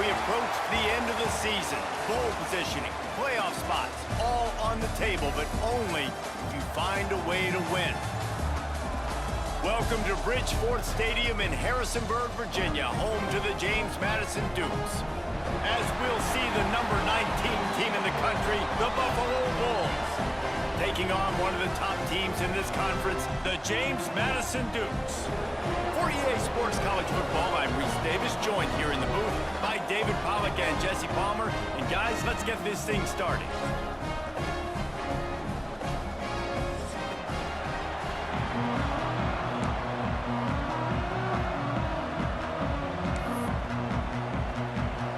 we approach the end of the season. Bowl positioning, playoff spots, all on the table, but only if you find a way to win. Welcome to Bridgeforth Stadium in Harrisonburg, Virginia, home to the James Madison Dukes. As we'll see the number 19 team in the country, the Buffalo Bulls, taking on one of the top teams in this conference, the James Madison Dukes. For EA Sports College Football, I'm Reese Davis, joined here in the booth by David Pollack and Jesse Palmer. And guys, let's get this thing started.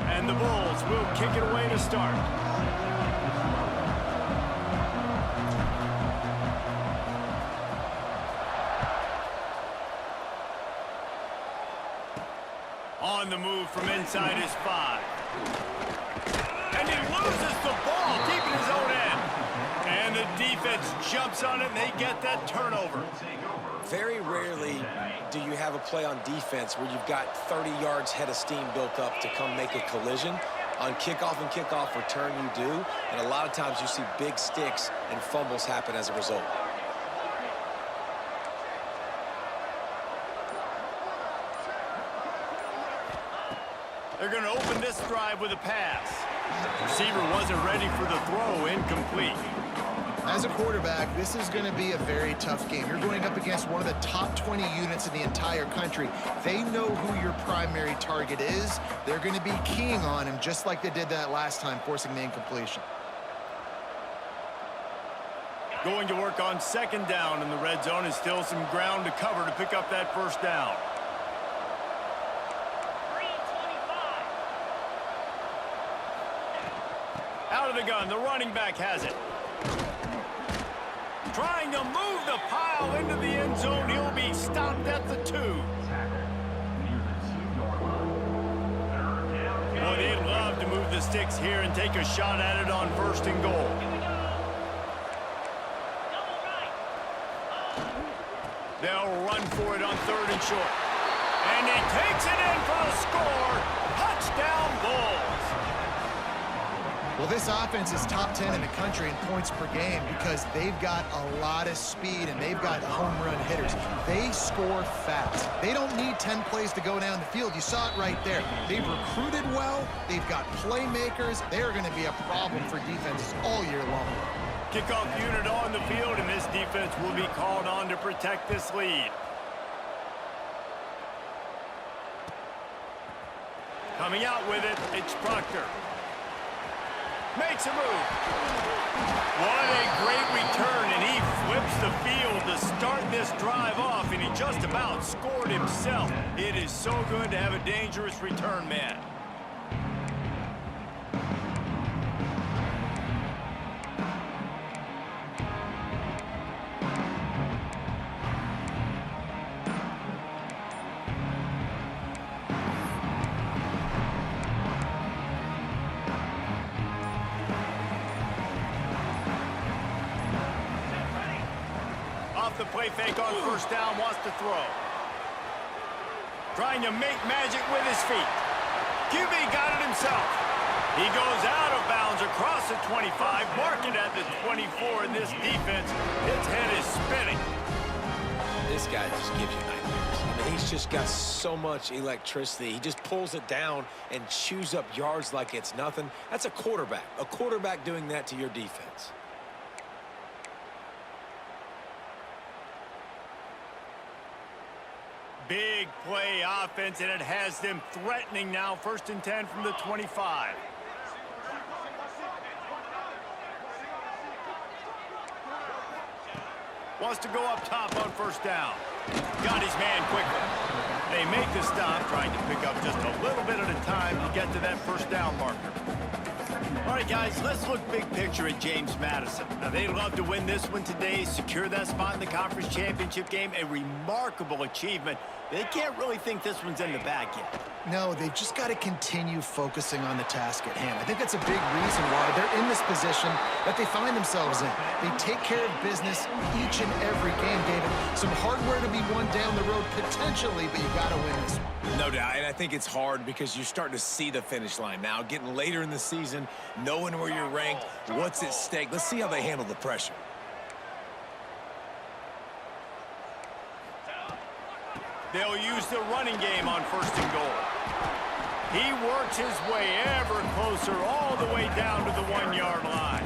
And the Bulls will kick it away to start. On the move from inside his 5. And he loses the ball deep in his own end. And the defense jumps on it and they get that turnover. Very rarely do you have a play on defense where you've got 30 yards head of steam built up to come make a collision. On kickoff and kickoff return you do, and a lot of times you see big sticks and fumbles happen as a result. They're going to open this drive with a pass. Receiver wasn't ready for the throw, incomplete. As a quarterback, this is going to be a very tough game. You're going up against one of the top 20 units in the entire country. They know who your primary target is. They're going to be keying on him just like they did that last time, forcing the incompletion. Going to work on second down in the red zone, and still some ground to cover to pick up that first down. Out of the gun, the running back has it. Trying to move the pile into the end zone. He'll be stopped at the 2. Boy, they'd love to move the sticks here and take a shot at it on 1st and goal. They'll run for it on 3rd and short. And he takes it in for a score. Touchdown, Bulls. Well, this offense is top 10 in the country in points per game because they've got a lot of speed and they've got home run hitters. They score fast. They don't need 10 plays to go down the field. You saw it right there. They've recruited well. They've got playmakers. They're going to be a problem for defenses all year long. Kickoff unit on the field, and this defense will be called on to protect this lead. Coming out with it, it's Proctor. Makes a move. What a great return, and he flips the field to start this drive off, and he just about scored himself. It is so good to have a dangerous return man. The play fake on 1st down, wants to throw. Trying to make magic with his feet. QB got it himself. He goes out of bounds across the 25, marking at the 24, and this defense, its head is spinning. This guy just gives you nightmares. I mean, he's just got so much electricity. He just pulls it down and chews up yards like it's nothing. That's a quarterback doing that to your defense. Big play offense, and it has them threatening now. 1st and 10 from the 25. Wants to go up top on 1st down. Got his man quickly. They make the stop, trying to pick up just a little bit at a time to get to that 1st down marker. All right, guys, let's look big picture at James Madison. Now, they'd love to win this one today, secure that spot in the conference championship game. A remarkable achievement. They can't really think this one's in the bag yet. No, they've just got to continue focusing on the task at hand. I think that's a big reason why they're in this position that they find themselves in. They take care of business each and every game, David. Some hardware to be won down the road potentially, but you got to win this one. No doubt, and I think it's hard because you're starting to see the finish line now. Getting later in the season, knowing where you're ranked, what's at stake. Let's see how they handle the pressure. They'll use the running game on 1st and goal. He works his way ever closer all the way down to the 1-yard line.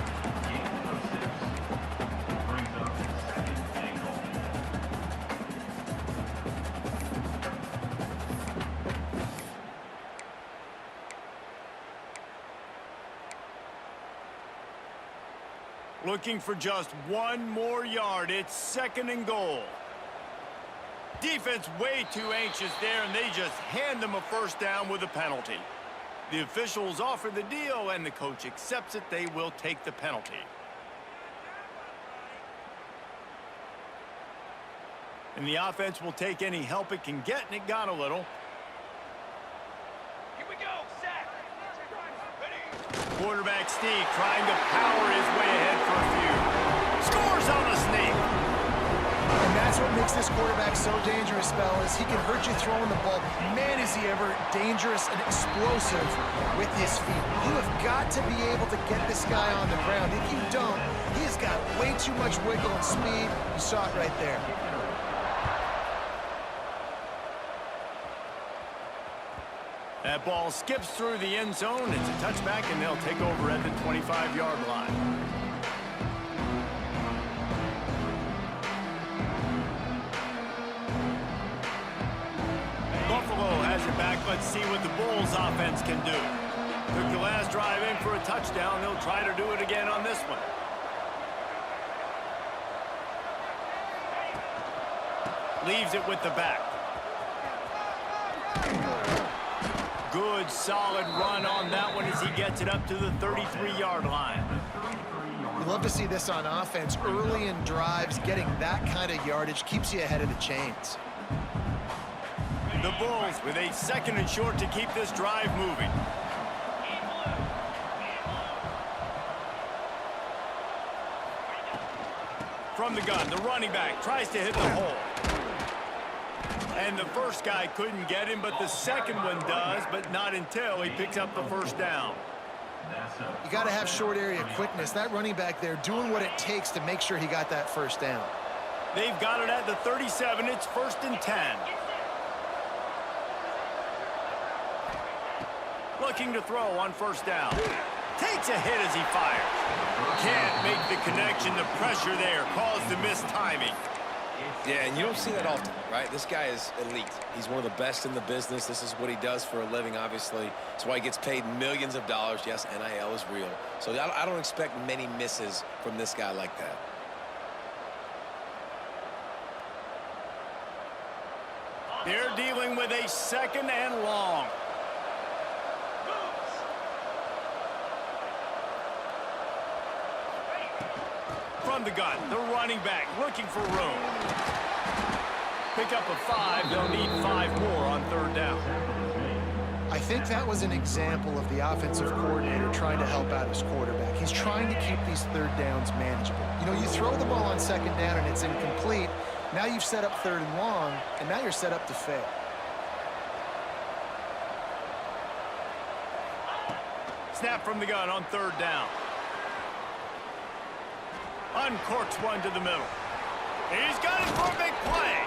Looking for just 1 more yard. It's 2nd and goal. Defense way too anxious there, and they just hand them a 1st down with a penalty. The officials offer the deal, and the coach accepts it. They will take the penalty. And the offense will take any help it can get, and it got a little. Here we go, sack. Ready. Quarterback Steve trying to power his way ahead for a few. Scores on the sneak. And that's what makes this quarterback so dangerous, fellas. He can hurt you throwing the ball. Man, is he ever dangerous and explosive with his feet. You have got to be able to get this guy on the ground. If you don't, he's got way too much wiggle and speed. You saw it right there. That ball skips through the end zone. It's a touchback, and they'll take over at the 25-yard line. Buffalo has it back. Let's see what the Bulls offense can do. Took the last drive in for a touchdown. They'll try to do it again on this one. Leaves it with the back. Good, solid run on that one as he gets it up to the 33-yard line. We love to see this on offense. Early in drives, getting that kind of yardage keeps you ahead of the chains. The Bulls with a 2nd and short to keep this drive moving. From the gun, the running back tries to hit the hole. And the first guy couldn't get him, but the second one does, but not until he picks up the 1st down. You got to have short area quickness. That running back there doing what it takes to make sure he got that 1st down. They've got it at the 37. It's 1st and 10. Looking to throw on 1st down. Takes a hit as he fires. Can't make the connection. The pressure there caused the missed timing. Yeah, and you don't see that often, right? This guy is elite. He's one of the best in the business. This is what he does for a living, obviously. That's why he gets paid millions of dollars. Yes, NIL is real. So I don't expect many misses from this guy like that. They're dealing with a 2nd and long. From the gun, the running back looking for room. Pick up a 5. They'll need 5 more on 3rd down. I think that was an example of the offensive coordinator trying to help out his quarterback. He's trying to keep these 3rd downs manageable. You know, you throw the ball on 2nd down and it's incomplete. Now you've set up 3rd and long, and now you're set up to fail. Snap from the gun on 3rd down. Uncorks one to the middle. He's got it for a big play.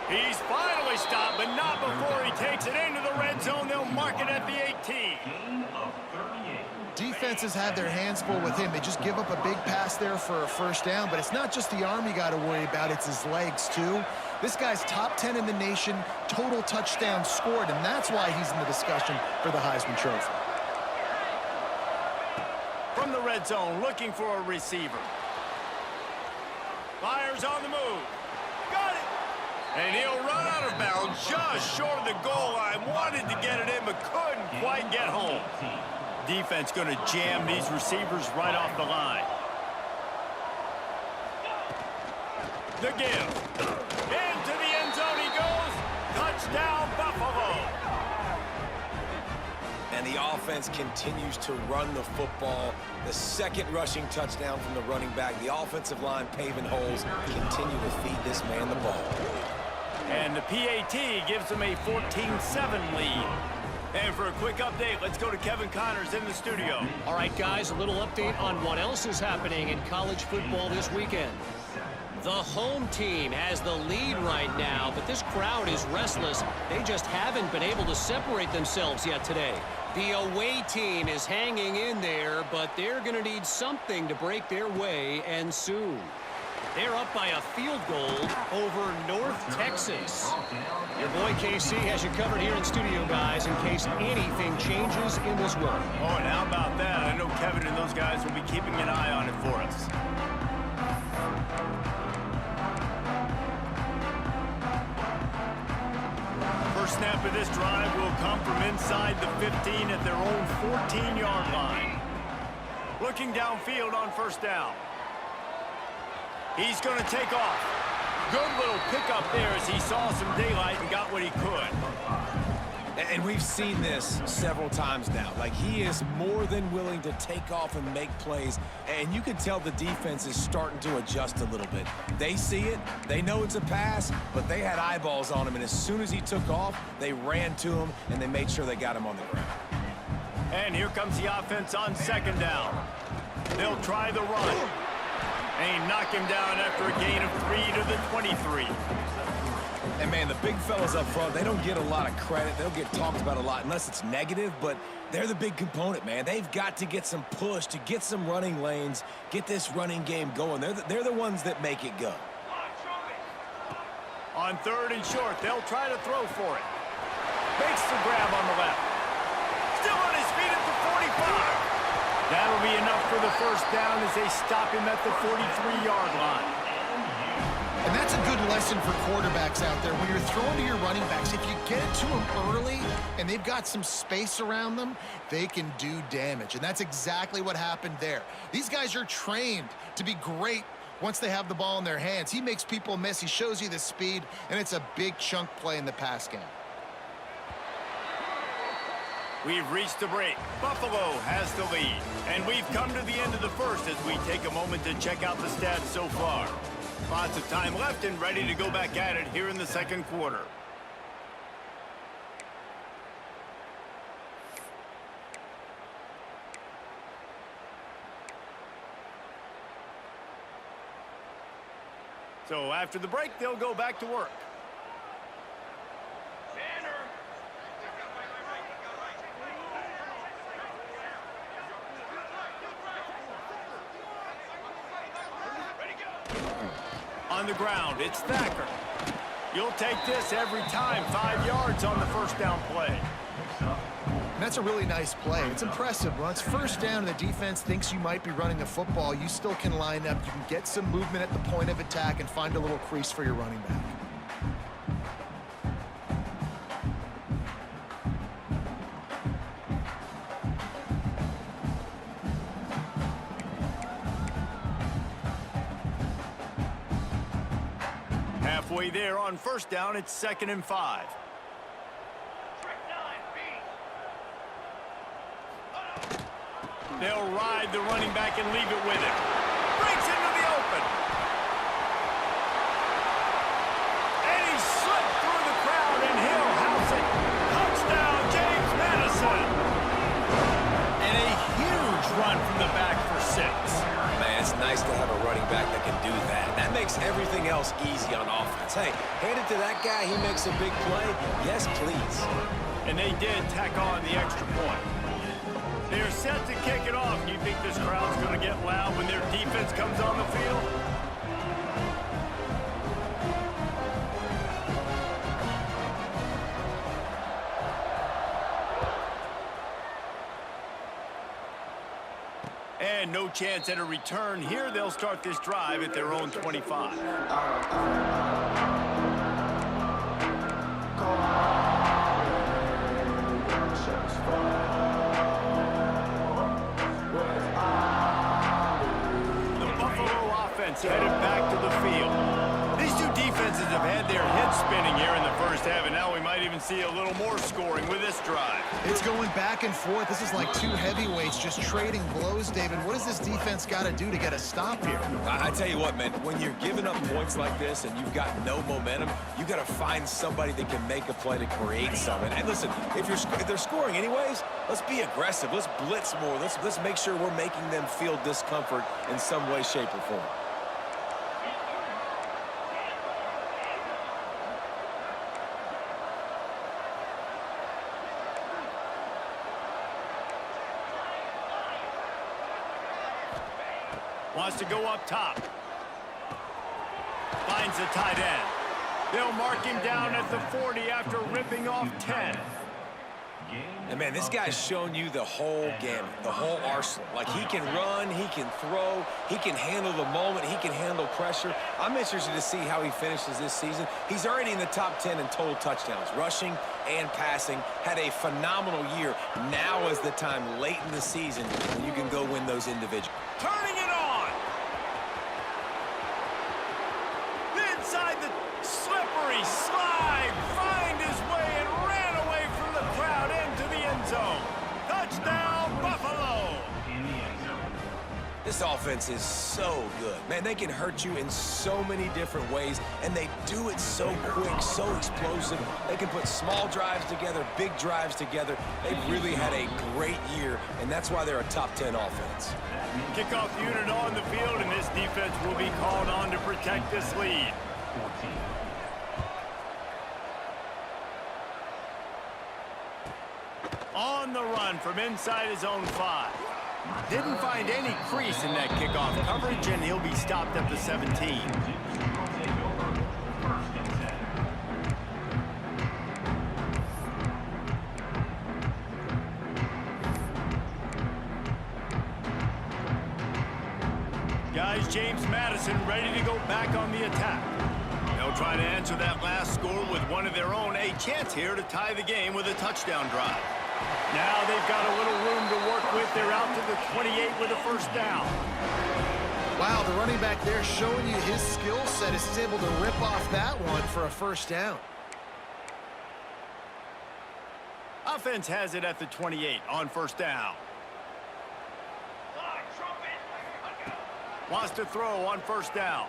He's finally stopped, but not before he takes it into the red zone. They'll mark it at the 18. Defenses have their hands full with him. They just give up a big pass there for a 1st down, but it's not just the arm you got to worry about, it's his legs too. This guy's top 10 in the nation, total touchdowns scored, and that's why he's in the discussion for the Heisman Trophy. From the red zone, looking for a receiver. Fires on the move. Got it. And he'll run out of bounds just short of the goal line. Wanted to get it in, but couldn't quite get home. Defense going to jam these receivers right off the line. The give. Into the end zone he goes. Touchdown, Buffalo. the offense continues to run the football. The second rushing touchdown from the running back. The offensive line paving holes. Continue to feed this man the ball. And the PAT gives them a 14-7 lead. And for a quick update, let's go to Kevin Connors in the studio. All right, guys, a little update on what else is happening in college football this weekend. The home team has the lead right now, but this crowd is restless. They just haven't been able to separate themselves yet today. The away team is hanging in there, but they're going to need something to break their way, and soon. They're up by a field goal over North Texas. Your boy KC has you covered here in studio, guys, in case anything changes in this one. Oh, and how about that? I know Kevin and those guys will be keeping an eye on it for us. First snap of this drive will come from inside the 15 at their own 14-yard line. Looking downfield on first down. He's going to take off. Good little pickup there as he saw some daylight and got what he could. And we've seen this several times now. Like, he is more than willing to take off and make plays. And you can tell the defense is starting to adjust a little bit. They see it. They know it's a pass, but they had eyeballs on him. And as soon as he took off, they ran to him, and they made sure they got him on the ground. And here comes the offense on second down. They'll try the run. And he knocked him down after a gain of 3 to the 23. And, man, the big fellas up front, they don't get a lot of credit. They'll get talked about a lot unless it's negative, but they're the big component, man. They've got to get some push, to get some running lanes, get this running game going. They're the ones that make it go. On third and short, they'll try to throw for it. Makes the grab on the left. Still on his feet at the 45. That'll be enough for the first down as they stop him at the 43-yard line. And that's a good lesson for quarterbacks out there. When you're throwing to your running backs, if you get it to them early and they've got some space around them, they can do damage. And that's exactly what happened there. These guys are trained to be great once they have the ball in their hands. He makes people miss. He shows you the speed, and it's a big chunk play in the pass game. We've reached the break. Buffalo has the lead. And we've come to the end of the first as we take a moment to check out the stats so far. Lots of time left and ready to go back at it here in the second quarter. So after the break, they'll go back to work. On the ground, it's Thacker. You'll take this every time. 5 yards on the first down play. And that's a really nice play. It's impressive. When it's first down and the defense thinks you might be running the football, you still can line up. You can get some movement at the point of attack and find a little crease for your running back. Halfway there on first down, it's 2nd and 5. They'll ride the running back and leave it with him. Breaks into the open. And he slipped through the crowd, and he'll house it. Touchdown, James Madison. And a huge run from the back for 6. Man, it's nice to have a running back that can do that. That makes everything else easy on offense. Hey, hand it to that guy. He makes a big play. Yes, please. And they did tack on the extra point. They're set to kick it off. You think this crowd's going to get loud when their defense comes on the field? And no chance at a return here. They'll start this drive at their own 25. Headed back to the field. These two Both defenses have had their heads spinning here in the first half, and now we might even see a little more scoring with this drive. It's going back and forth. This is like two heavyweights just trading blows, David. What does this defense got to do to get a stop here? I tell you what, man, when you're giving up points like this and you've got no momentum, you got to find somebody that can make a play to create something. And listen, if they're scoring anyways, let's be aggressive. Let's blitz more. Let's make sure we're making them feel discomfort in some way, shape, or form. Wants to go up top. Finds the tight end. They'll mark him down at the 40 after ripping off 10. And, man, this guy's shown you the whole gamut, the whole arsenal. Like, he can run, he can throw, he can handle the moment, he can handle pressure. I'm interested to see how he finishes this season. He's already in the top 10 in total touchdowns, rushing and passing. Had a phenomenal year. Now is the time late in the season when you can go win those individuals. Turning it on. Inside the slippery slide, find his way and ran away from the crowd into the end zone. Touchdown, Buffalo. This offense is so good. Man, they can hurt you in so many different ways, and they do it so quick, so explosive. They can put small drives together, big drives together. They've really had a great year, and that's why they're a top 10 offense. Kickoff unit on the field, and this defense will be called on to protect this lead. On the run from inside his own 5. Didn't find any crease in that kickoff coverage, and he'll be stopped at the 17. Guys, James Madison ready to go back on the attack. They'll try to answer that last score with one of their own. A chance here to tie the game with a touchdown drive. Now they've got a little room to work with. They're out to the 28 with a first down. Wow, the running back there showing you his skill set is able to rip off that one for a first down. Offense has it at the 28 on first down. Wants to throw on first down.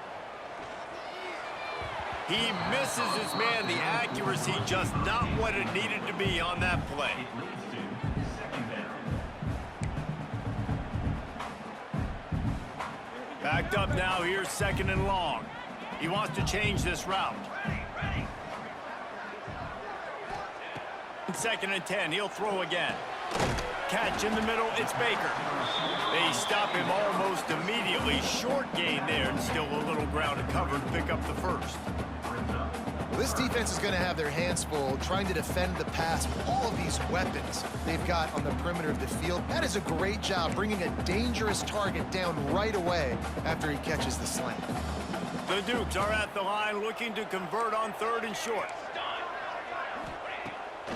He misses his man. The accuracy just not what it needed to be on that play. Backed up now. Here's 2nd and long. He wants to change this route. 2nd and 10. He'll throw again. Catch in the middle. It's Baker. They stop him almost immediately. Short gain there, and still a little ground to cover to pick up the first. Well, this defense is going to have their hands full trying to defend the pass with all of these weapons they've got on the perimeter of the field. That is a great job bringing a dangerous target down right away after he catches the slant. The Dukes are at the line looking to convert on 3rd and short.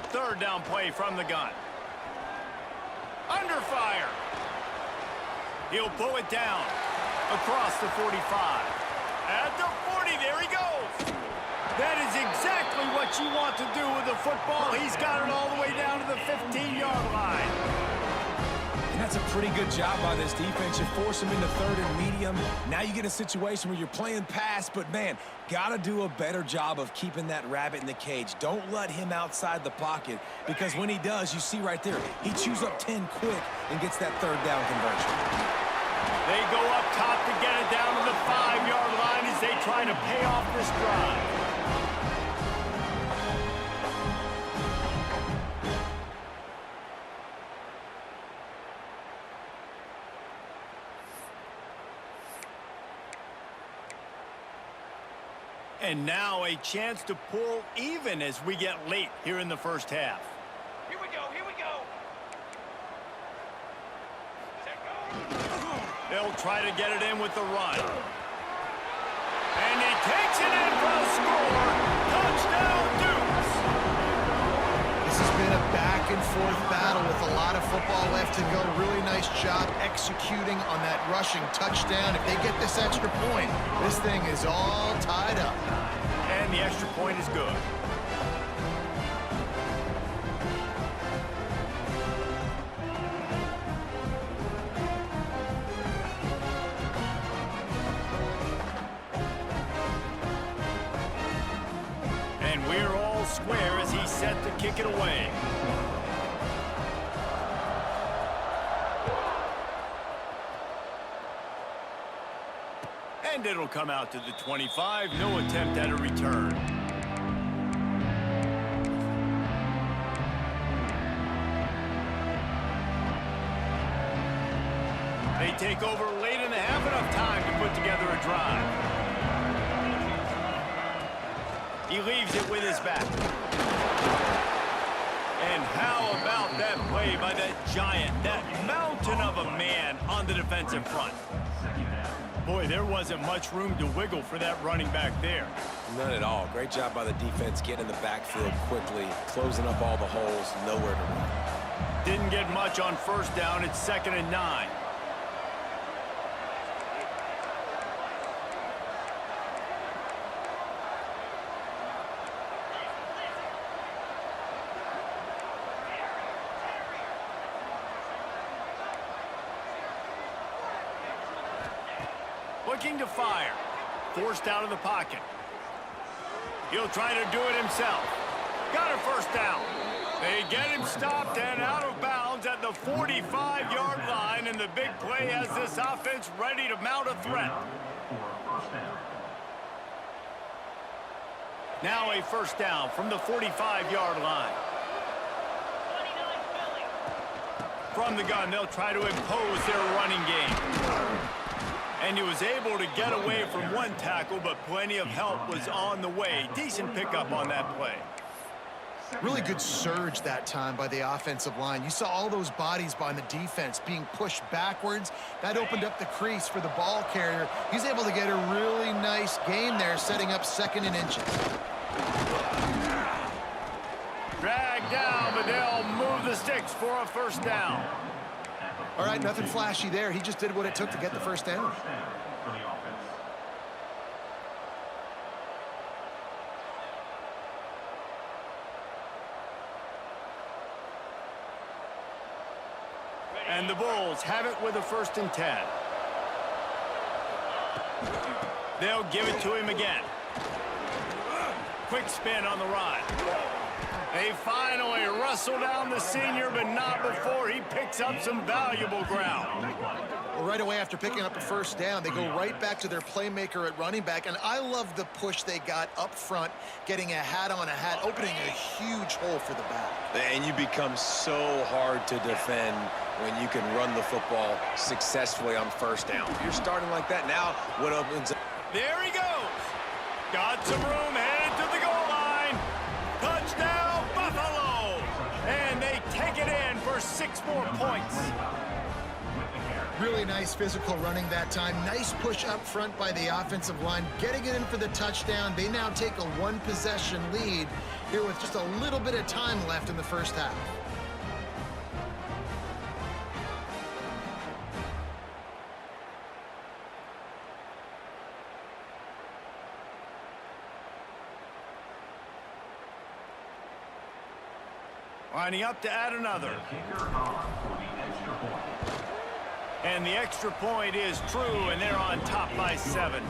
3rd down play from the gun. Under fire. He'll pull it down across the 45. At the 40, there he goes. That is exactly what you want to do with the football. He's got it all the way down to the 15-yard line. And that's a pretty good job by this defense. You force him into 3rd and medium. Now you get a situation where you're playing pass, but, man, got to do a better job of keeping that rabbit in the cage. Don't let him outside the pocket, because when he does, you see right there, he chews up 10 quick and gets that 3rd down conversion. They go up top to get it down to the 5-yard line as they try to pay off this drive. And now a chance to pull even as we get late here in the first half. Here we go, here we go. They'll try to get it in with the run. And he takes it in for a score. Touchdown, Dukes. This has been a back-and-forth battle with a lot of football left to go. Really nice job executing on that rushing touchdown. If they get this extra point, this thing is all tied up. and the extra point is good. And we're all square as he's set to kick it away. And it'll come out to the 25. No attempt at a return. They take over late in the half, enough time to put together a drive. He leaves it with his back. And how about that play by that giant, that mountain of a man on the defensive front? Boy, there wasn't much room to wiggle for that running back there. None at all. Great job by the defense getting in the backfield quickly, closing up all the holes, nowhere to run. Didn't get much on first down. It's 2nd and 9. Looking to fire. Forced out of the pocket. He'll try to do it himself. Got a first down. They get him stopped and out of bounds at the 45-yard line, and the big play has this offense ready to mount a threat. Now a first down from the 45-yard line. From the gun, they'll try to impose their running game. And he was able to get away from one tackle, but plenty of help was on the way. Decent pickup on that play. Really good surge that time by the offensive line. You saw all those bodies by the defense being pushed backwards. That opened up the crease for the ball carrier. He's able to get a really nice gain there, setting up 2nd and inches. Dragged down, but they'll move the sticks for a first down. All right, nothing flashy there. He just did what it took to get the first down. And the Bulls have it with a 1st and 10. They'll give it to him again. Quick spin on the ride. They finally wrestle down the senior, but not before he picks up some valuable ground. Well, right away after picking up a first down, they go right back to their playmaker at running back, and I love the push they got up front, getting a hat on a hat, opening a huge hole for the back. And you become so hard to defend when you can run the football successfully on first down. If you're starting like that now, what opens up? There he goes. Got some room, headed to the goal line. Touchdown, Buffalo! And they take it in for 6 more points. Really nice physical running that time. Nice push up front by the offensive line, getting it in for the touchdown. They now take a 1-possession lead here with just a little bit of time left in the first half. Lining up to add another. And the extra point is true, and they're on top by 7.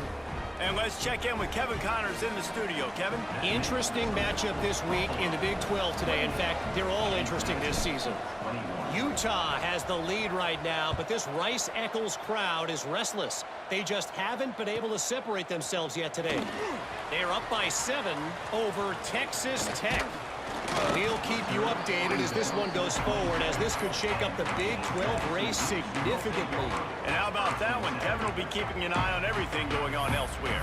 And let's check in with Kevin Connors in the studio. Kevin? Interesting matchup this week in the Big 12 today. In fact, they're all interesting this season. Utah has the lead right now, but this Rice-Eccles crowd is restless. They just haven't been able to separate themselves yet today. They're up by 7 over Texas Tech. We'll keep you updated as this one goes forward, as this could shake up the Big 12 race significantly. And how about that one? Kevin will be keeping an eye on everything going on elsewhere.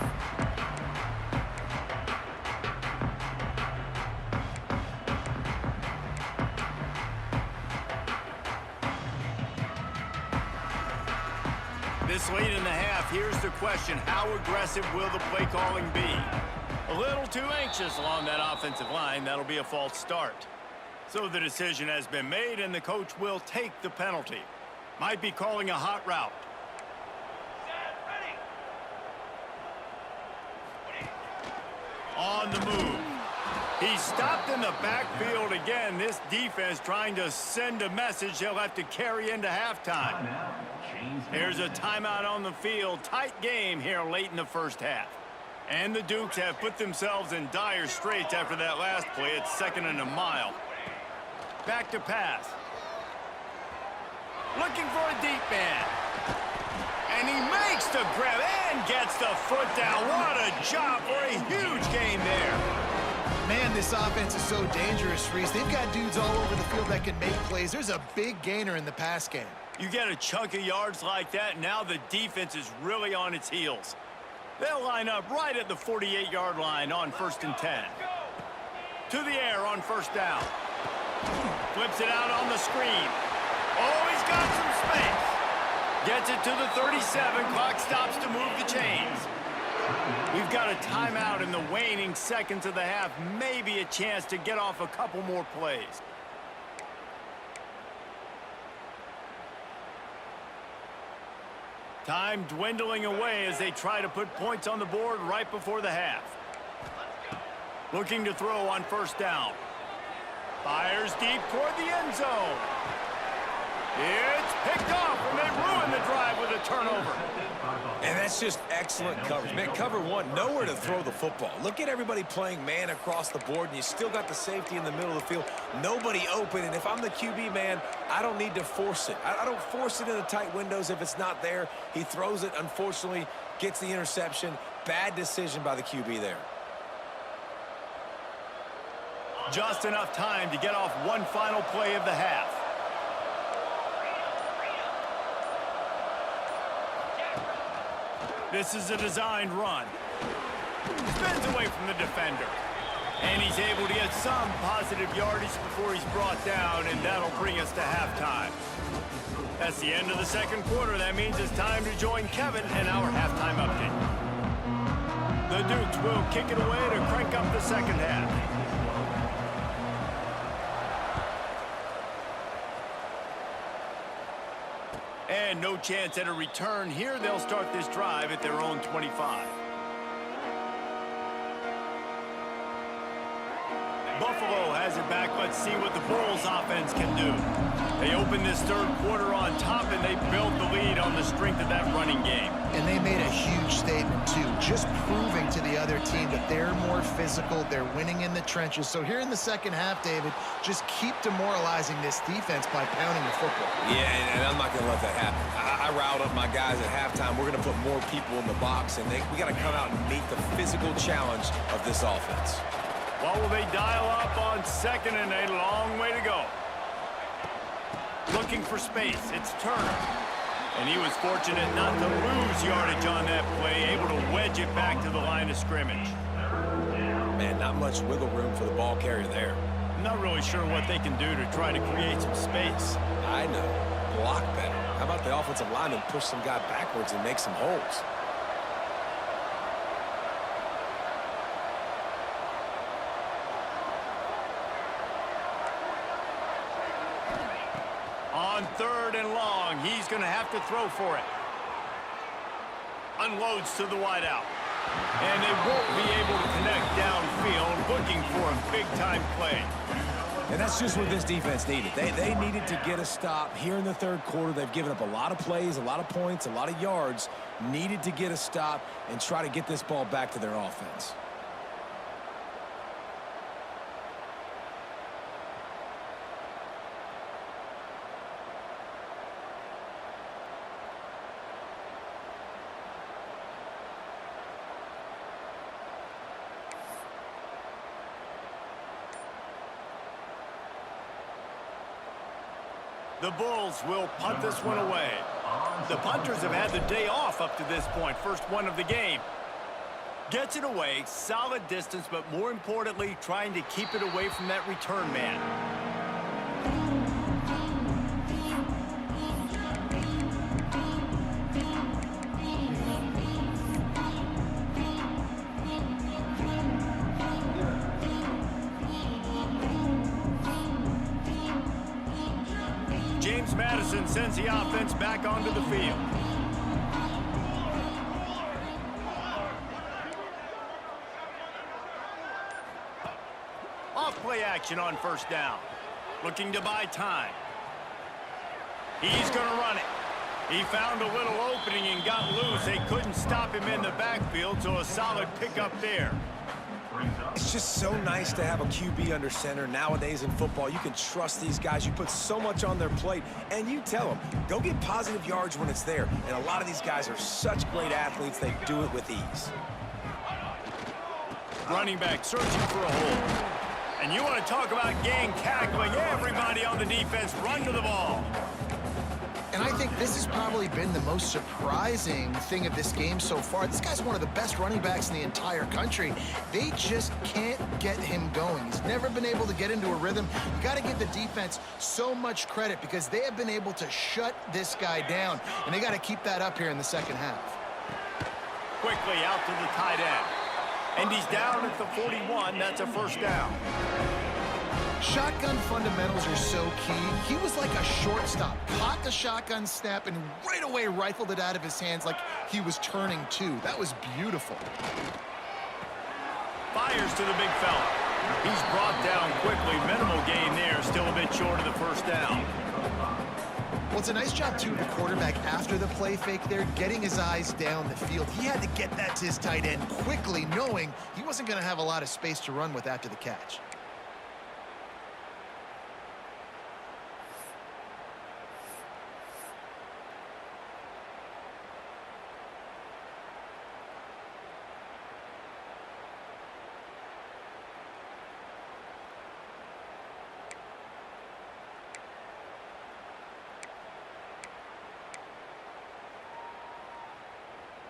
This late in the half, here's the question: how aggressive will the play calling be? A little too anxious along that offensive line. That'll be a false start. So the decision has been made, and the coach will take the penalty. Might be calling a hot route. On the move. He's stopped in the backfield again. This defense trying to send a message they'll have to carry into halftime. Here's a timeout on the field. Tight game here late in the first half. And the Dukes have put themselves in dire straits after that last play. It's 2nd and a mile. Back to pass. Looking for a deep man. And he makes the grab and gets the foot down. What a job for a huge gain there. Man, this offense is so dangerous, Reese. They've got dudes all over the field that can make plays. There's a big gainer in the pass game. You get a chunk of yards like that, now the defense is really on its heels. They'll line up right at the 48-yard line on 1st and 10. To the air on 1st down. Flips it out on the screen. Oh, he's got some space. Gets it to the 37. Clock stops to move the chains. We've got a timeout in the waning seconds of the half. Maybe a chance to get off a couple more plays. Time dwindling away as they try to put points on the board right before the half. Looking to throw on 1st down. Fires deep toward the end zone. It's picked off, and they ruin the drive with a turnover. And that's just excellent coverage. Man, cover one, nowhere to throw the football. Look at everybody playing man across the board, and you still got the safety in the middle of the field. Nobody open, and if I'm the QB, man, I don't need to force it. I don't force it in the tight windows if it's not there. He throws it, unfortunately, gets the interception. Bad decision by the QB there. Just enough time to get off one final play of the half. This is a designed run. Spins away from the defender. And he's able to get some positive yardage before he's brought down, and that'll bring us to halftime. That's the end of the 2nd quarter. That means it's time to join Kevin in our halftime update. The Dukes will kick it away to crank up the 2nd half. And no chance at a return here. They'll start this drive at their own 25. Buffalo has it back. Let's see what the Bulls offense can do. They open this 3rd quarter on top, and they build the lead on the strength of that running game. And they made a huge statement, too, just proving to the other team that they're more physical, they're winning in the trenches. So here in the 2nd half, David, just keep demoralizing this defense by pounding the football. Yeah, and I'm not going to let that happen. I riled up my guys at halftime. We're going to put more people in the box, and we got to come out and meet the physical challenge of this offense. What will they dial up on 2nd and a long way to go? Looking for space. It's Turner. And he was fortunate not to lose yardage on that play, able to wedge it back to the line of scrimmage. Man, not much wiggle room for the ball carrier there. I'm not really sure what they can do to try to create some space. I know. Block better. How about the offensive lineman push some guy backwards and make some holes? On 3rd and long, he's going to have to throw for it. Unloads to the wideout. And they won't be able to connect downfield, looking for a big-time play. And that's just what this defense needed. They needed to get a stop here in the 3rd quarter. They've given up a lot of plays, a lot of points, a lot of yards. Needed to get a stop and try to get this ball back to their offense. The Bulls will punt this one away. The punters have had the day off up to this point. First one of the game. Gets it away, solid distance, but more importantly, trying to keep it away from that return man. James Madison sends the offense back onto the field. action on first down. Looking to buy time. He's going to run it. He found a little opening and got loose. They couldn't stop him in the backfield, so a solid pickup there. It's just so nice to have a QB under center. Nowadays in football, you can trust these guys. You put so much on their plate, and you tell them, go get positive yards when it's there. And a lot of these guys are such great athletes, they do it with ease. Running back searching for a hole. And you want to talk about gang tackling. Everybody on the defense run to the ball. And I think this has probably been the most surprising thing of this game so far. This guy's one of the best running backs in the entire country. They just can't get him going. He's never been able to get into a rhythm. You got to give the defense so much credit because they have been able to shut this guy down, and they got to keep that up here in the second half. Quickly out to the tight end. And he's down at the 41. That's a first down. Shotgun fundamentals are so key. He was like a shortstop. Caught the shotgun snap and right away rifled it out of his hands like he was turning two. That was beautiful. Fires to the big fella. He's brought down quickly. Minimal gain there. Still a bit short of the first down. Well, it's a nice job, too, of the quarterback after the play fake there, getting his eyes down the field. He had to get that to his tight end quickly, knowing he wasn't going to have a lot of space to run with after the catch.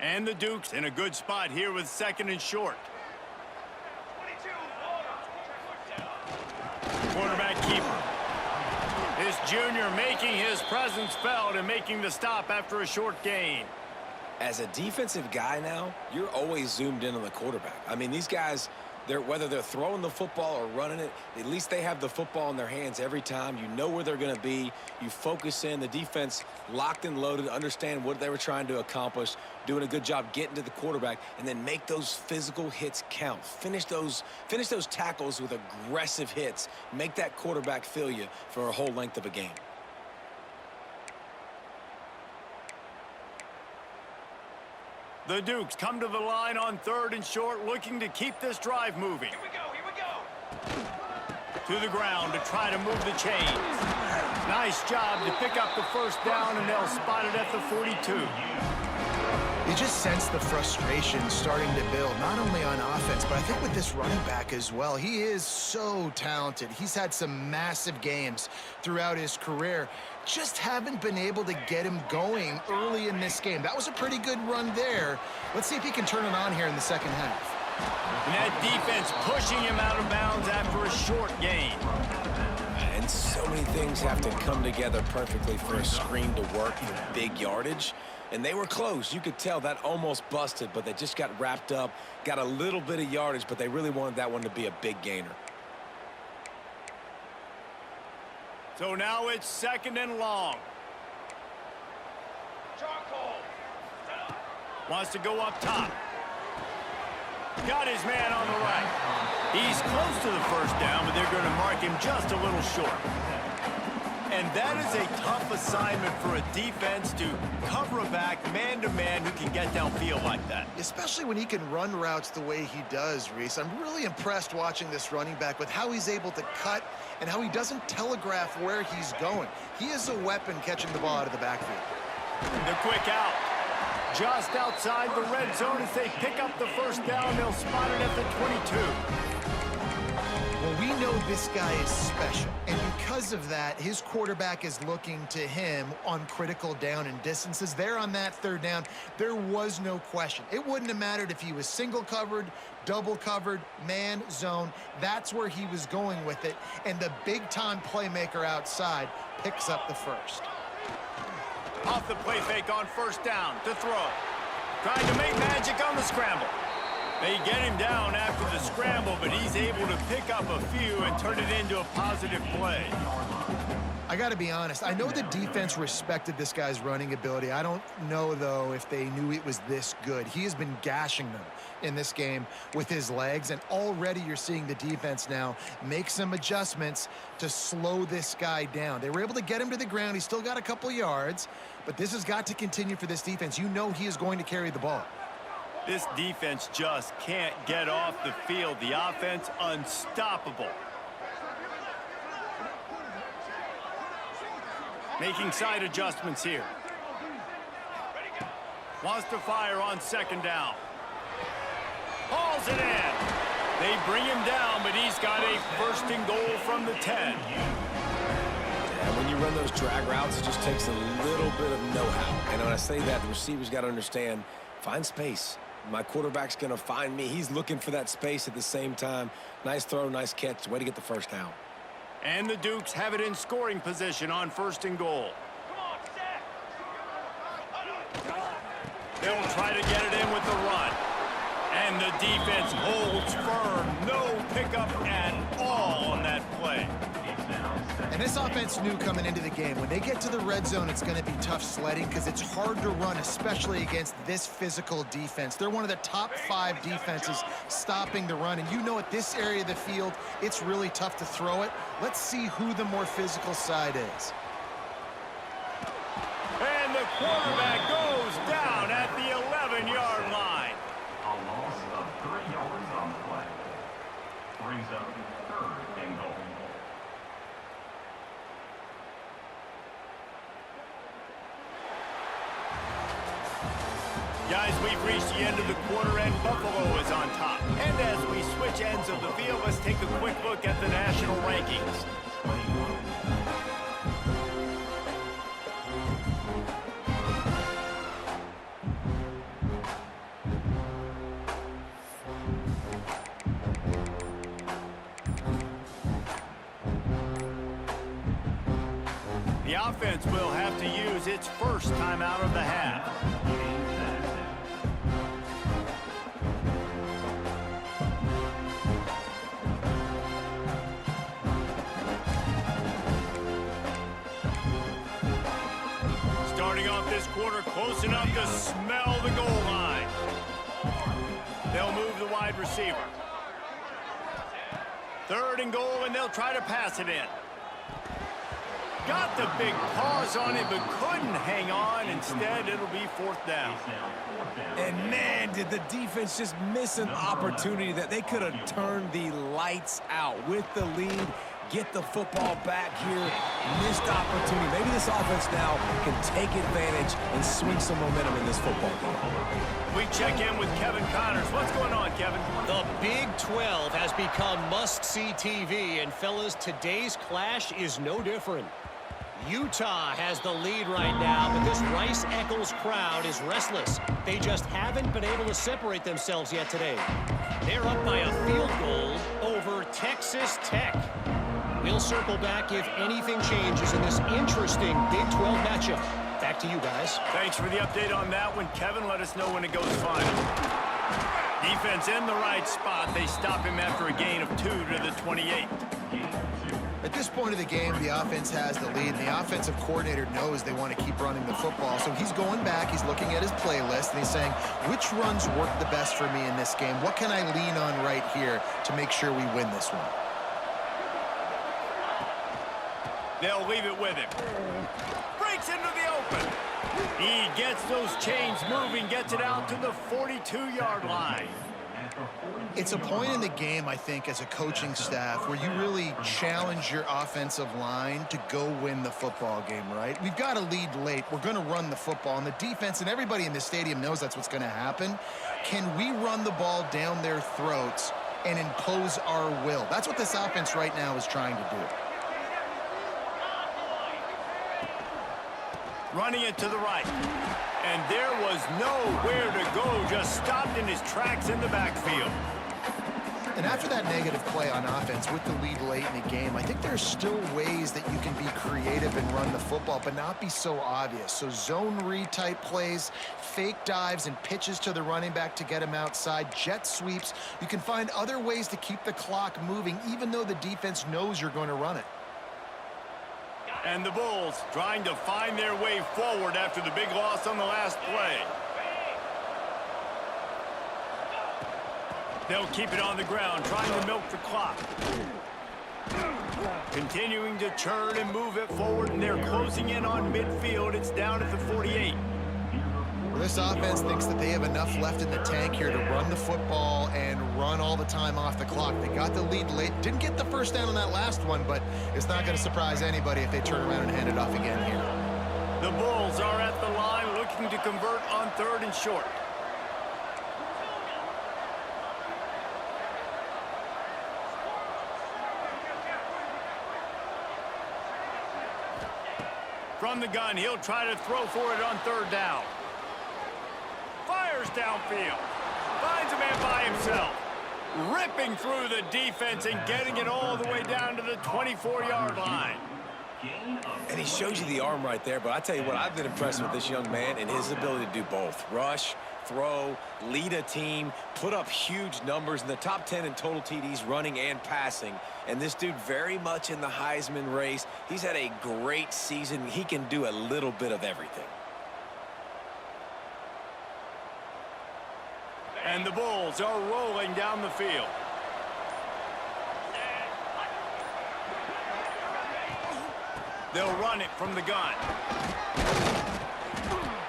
And the Dukes in a good spot here with second and short. 22. Quarterback keeper. This junior making his presence felt and making the stop after a short gain. As a defensive guy now, you're always zoomed in on the quarterback. I mean, these guys, whether they're throwing the football or running it, at least they have the football in their hands every time. You know where they're going to be. You focus in. The defense locked and loaded, understand what they were trying to accomplish, doing a good job getting to the quarterback, and then make those physical hits count. Finish those tackles with aggressive hits. Make that quarterback feel you for a whole length of a game. The Dukes come to the line on third and short, looking to keep this drive moving. Here we go, here we go. To the ground to try to move the chains. Nice job to pick up the first down, and they'll spot it at the 42. You just sense the frustration starting to build, not only on offense, but I think with this running back as well. He is so talented. He's had some massive games throughout his career. Just haven't been able to get him going early in this game. That was a pretty good run there. Let's see if he can turn it on here in the second half. And that defense pushing him out of bounds after a short gain. And so many things have to come together perfectly for a screen to work for big yardage. And they were close. You could tell that almost busted, but they just got wrapped up, got a little bit of yardage, but they really wanted that one to be a big gainer. So now it's second and long. Charcoal. Wants to go up top. Got his man on the right. He's close to the first down, but they're going to mark him just a little short. And that is a tough assignment for a defense to cover a back man-to-man who can get downfield like that. Especially when he can run routes the way he does, Reese. I'm really impressed watching this running back with how he's able to cut and how he doesn't telegraph where he's going. He is a weapon catching the ball out of the backfield. The quick out. Just outside the red zone as they pick up the first down. They'll spot it at the 22. Well, we know this guy is special, and because of that, his quarterback is looking to him on critical down and distances. There on that third down, there was no question. It wouldn't have mattered if he was single covered, double covered, man, zone. That's where he was going with it, and the big-time playmaker outside picks up the first. Off the play fake on first down to throw. Trying to make magic on the scramble. They get him down after the scramble, but he's able to pick up a few and turn it into a positive play. I got to be honest. I know the defense respected this guy's running ability. I don't know, though, if they knew it was this good. He has been gashing them in this game with his legs, and already you're seeing the defense now make some adjustments to slow this guy down. They were able to get him to the ground. He's still got a couple yards, but this has got to continue for this defense. You know he is going to carry the ball. This defense just can't get off the field. The offense unstoppable. Making side adjustments here. Wants to fire on second down. Hauls it in. They bring him down, but he's got a first and goal from the 10. And when you run those drag routes, it just takes a little bit of know-how. And when I say that, the receiver's got to understand, find space. My quarterback's going to find me. He's looking for that space at the same time. Nice throw, nice catch. Way to get the first down. And the Dukes have it in scoring position on first and goal. They'll try to get it in with the run. And the defense holds firm. No pickup at all on that play. And this offense knew coming into the game, when they get to the red zone, it's going to be tough sledding because it's hard to run, especially against this physical defense. They're one of the top 5 defenses stopping the run. And you know at this area of the field, it's really tough to throw it. Let's see who the more physical side is. And the quarterback goes down at the 11-yard line. A loss of 3 yards on the play. Brings up third and goal. Guys, we've reached the end of the quarter, and Buffalo is on top. And as we switch ends of the field, let's take a quick look at the national rankings. The offense will have to use its first time out of the half. Starting off this quarter close enough to smell the goal line. They'll move the wide receiver. Third and goal, and they'll try to pass it in. Got the big pause on it, but couldn't hang on. Instead, it'll be fourth down. And man, did the defense just miss an opportunity that they could have turned the lights out with the lead. Get the football back here. Missed opportunity. Maybe this offense now can take advantage and swing some momentum in this football game. We check in with Kevin Connors. What's going on, Kevin? The Big 12 has become must-see TV, and fellas, today's clash is no different. Utah has the lead right now, but this Rice-Eccles crowd is restless. They just haven't been able to separate themselves yet today. They're up by a field goal over Texas Tech. We'll circle back if anything changes in this interesting Big 12 matchup. Back to you guys. Thanks for the update on that one, Kevin. Let us know when it goes final. Defense in the right spot. They stop him after a gain of 2 to the 28. At this point of the game, the offense has the lead, and the offensive coordinator knows they want to keep running the football. So he's going back, he's looking at his playlist, and he's saying, which runs work the best for me in this game? What can I lean on right here to make sure we win this one? They'll leave it with him. Breaks into the open. He gets those chains moving, gets it out to the 42-yard line. It's a point in the game, I think, as a coaching staff where you really challenge your offensive line to go win the football game, right? We've got a lead late. We're going to run the football. And the defense and everybody in the stadium knows that's what's going to happen. Can we run the ball down their throats and impose our will? That's what this offense right now is trying to do. Running it to the right. And there was nowhere to go, just stopped in his tracks in the backfield. And after that negative play on offense with the lead late in the game, I think there's still ways that you can be creative and run the football, but not be so obvious. So zone read type plays, fake dives and pitches to the running back to get him outside, jet sweeps. You can find other ways to keep the clock moving, even though the defense knows you're going to run it. And the Bulls trying to find their way forward after the big loss on the last play. They'll keep it on the ground, trying to milk the clock. Continuing to churn and move it forward, and they're closing in on midfield. It's down at the 48. Well, this offense thinks that they have enough left in the tank here to run the football and run all the time off the clock. They got the lead late. Didn't get the first down on that last one, but it's not going to surprise anybody if they turn around and hand it off again here. The Bulls are at the line looking to convert on 3rd and short. From the gun, he'll try to throw for it on 3rd down. Fires downfield. Finds a man by himself. Ripping through the defense and getting it all the way down to the 24-yard line. And he shows you the arm right there, but I tell you what, I've been impressed with this young man and his ability to do both. Rush, throw, lead a team, put up huge numbers in the top 10 in total TDs running and passing. And this dude very much in the Heisman race. He's had a great season. He can do a little bit of everything. And the Bulls are rolling down the field. They'll run it from the gun.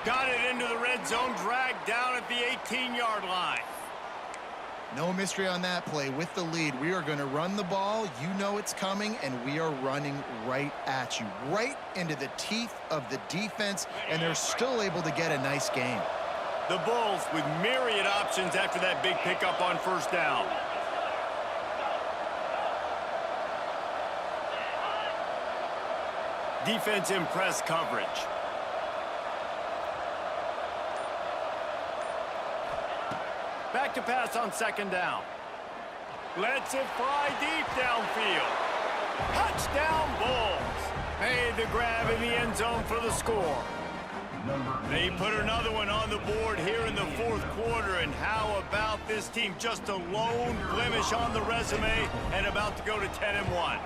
Got it into the red zone, dragged down at the 18-yard line. No mystery on that play. With the lead, we are going to run the ball. You know it's coming, and we are running right at you, right into the teeth of the defense, and they're still able to get a nice game. The Bulls with myriad options after that big pickup on 1st down. Defense in press coverage. Back to pass on 2nd down. Lets it fly deep downfield. Touchdown Bulls. Made the grab in the end zone for the score. They put another one on the board here in the 4th quarter, and how about this team? Just a lone blemish on the resume and about to go to 10-1.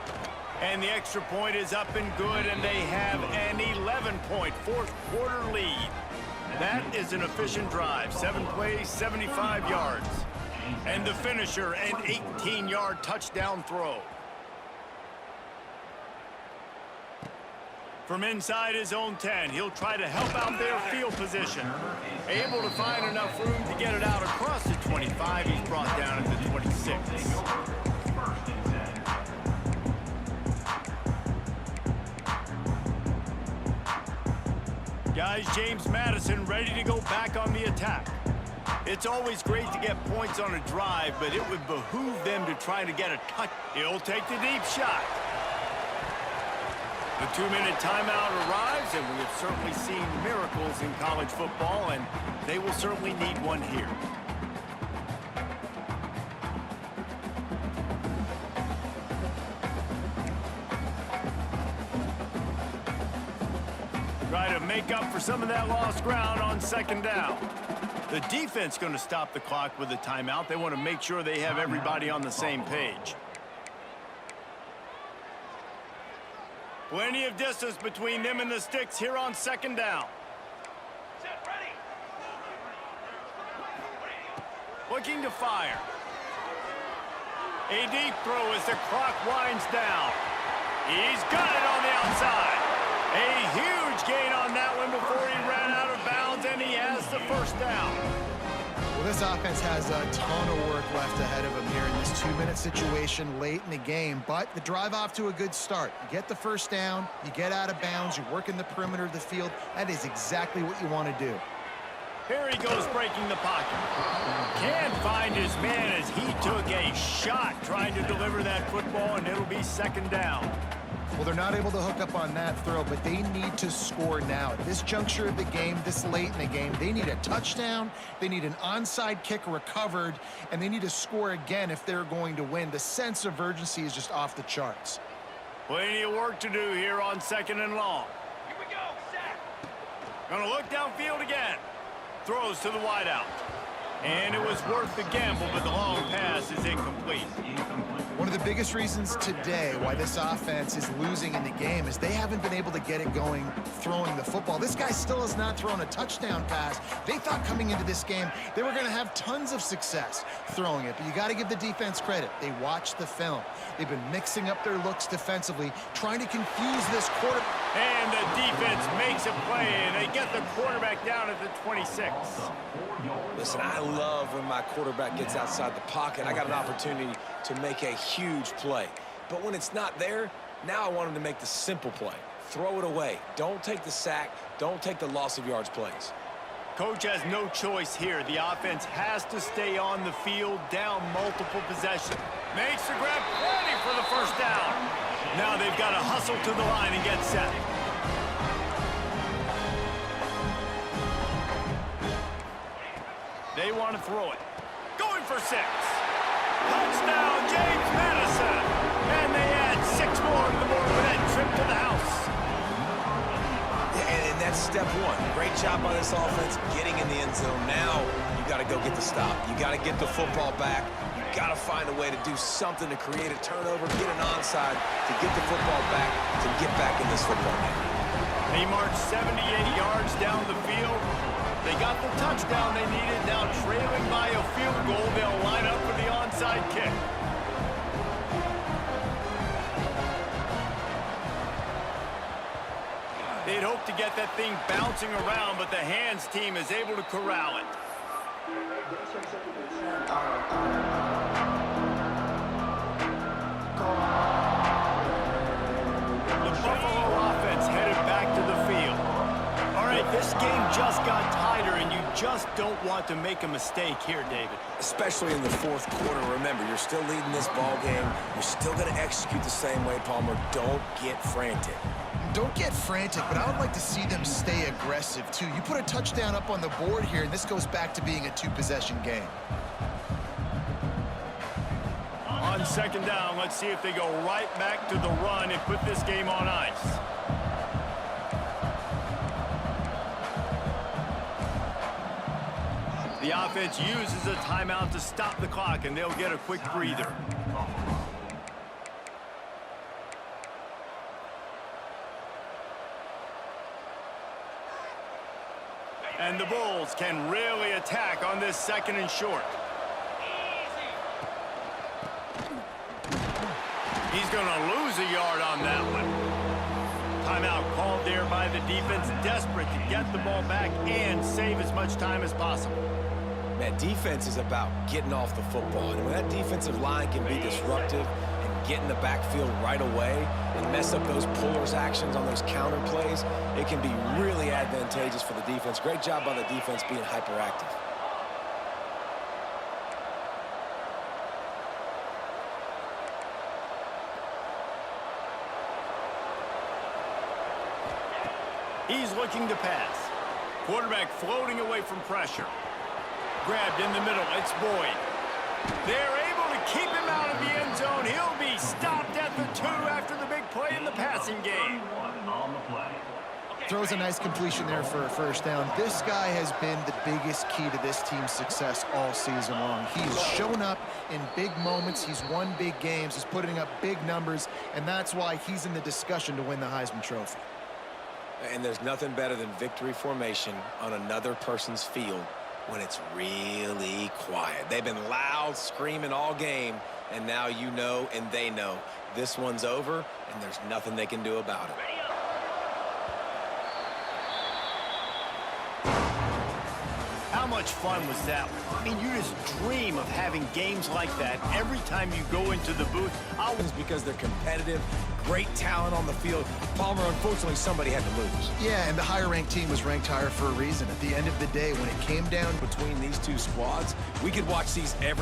And the extra point is up and good, and they have an 11-point 4th quarter lead. That is an efficient drive. 7 plays, 75 yards. And the finisher, an 18-yard touchdown throw. From inside his own 10, he'll try to help out their field position. Able to find enough room to get it out across the 25. He's brought down at the 26. Guys, James Madison ready to go back on the attack. It's always great to get points on a drive, but it would behoove them to try to get a touch. He'll take the deep shot. The 2-minute timeout arrives, and we have certainly seen miracles in college football, and they will certainly need one here. Try to make up for some of that lost ground on 2nd down. The defense going to stop the clock with a timeout. They want to make sure they have everybody on the same page. Plenty of distance between them and the sticks here on 2nd down. Looking to fire. A deep throw as the clock winds down. He's got it on the outside. A huge gain on that one before he ran out of bounds, and he has the 1st down. Well, this offense has a ton of work left ahead of them here in this 2-minute situation late in the game, but the drive off to a good start. You get the 1st down, you get out of bounds, you work in the perimeter of the field. That is exactly what you want to do. Here he goes breaking the pocket. Can't find his man as he took a shot trying to deliver that football, and it'll be 2nd down. Well, they're not able to hook up on that throw, but they need to score now. At this juncture of the game, this late in the game, they need a touchdown, they need an onside kick recovered, and they need to score again if they're going to win. The sense of urgency is just off the charts. Plenty of work to do here on 2nd and long. Here we go, set. Gonna look downfield again. Throws to the wideout. And it was worth the gamble, but the long pass is incomplete. One of the biggest reasons today why this offense is losing in the game is they haven't been able to get it going throwing the football. This guy still has not thrown a touchdown pass. They thought coming into this game they were going to have tons of success throwing it, but you got to give the defense credit. They watched the film. They've been mixing up their looks defensively, trying to confuse this quarterback. And the defense makes a play, and they get the quarterback down at the 26. Listen, I love when my quarterback gets outside the pocket. I got an opportunity to make a huge play. But when it's not there, now I want him to make the simple play. Throw it away. Don't take the sack. Don't take the loss of yards plays. Coach has no choice here. The offense has to stay on the field, down multiple possessions. Makes the grab, ready for the first down. Now they've got to hustle to the line and get set. They want to throw it. Going for 6. Touchdown, James Madison. And they add 6 more to the board with that trip to the house. Yeah, and that's step 1. Great job by this offense getting in the end zone. Now you got to go get the stop. You got to get the football back. You got to find a way to do something to create a turnover, get an onside, to get the football back, to get back in this football game. They marched 78 yards down the field. They got the touchdown they needed. Now trailing by a field goal, they'll line up for the onside kick. They'd hoped to get that thing bouncing around, but the hands team is able to corral it. The Buffalo offense headed back to the field. All right, this game just got tighter, and you just don't want to make a mistake here, David. Especially in the fourth quarter. Remember, you're still leading this ball game. You're still going to execute the same way, Palmer. Don't get frantic. Don't get frantic, but I would like to see them stay aggressive, too. You put a touchdown up on the board here, and this goes back to being a 2-possession game. On second down, let's see if they go right back to the run and put this game on ice. The offense uses a timeout to stop the clock, and they'll get a quick breather. And the Bulls can really attack on this second and short. He's going to lose a yard on that one. Timeout called there by the defense, desperate to get the ball back and save as much time as possible. Man, defense is about getting off the football. And when that defensive line can be disruptive and get in the backfield right away and mess up those pullers actions on those counter plays, it can be really advantageous for the defense. Great job by the defense being hyperactive. He's looking to pass. Quarterback floating away from pressure. Grabbed in the middle. It's Boyd. They're able to keep him out of the end zone. He'll be stopped at the 2 after the big play in the passing game. Throws a nice completion there for a first down. This guy has been the biggest key to this team's success all season long. He's shown up in big moments. He's won big games. He's putting up big numbers, and that's why he's in the discussion to win the Heisman Trophy. And there's nothing better than victory formation on another person's field when it's really quiet. They've been loud, screaming all game, and now you know and they know this one's over, and there's nothing they can do about it. How much fun was that? I mean, you just dream of having games like that every time you go into the booth. Because they're competitive, great talent on the field. Palmer, unfortunately, somebody had to lose. Yeah, and the higher-ranked team was ranked higher for a reason. At the end of the day, when it came down Between these two squads, we could watch these every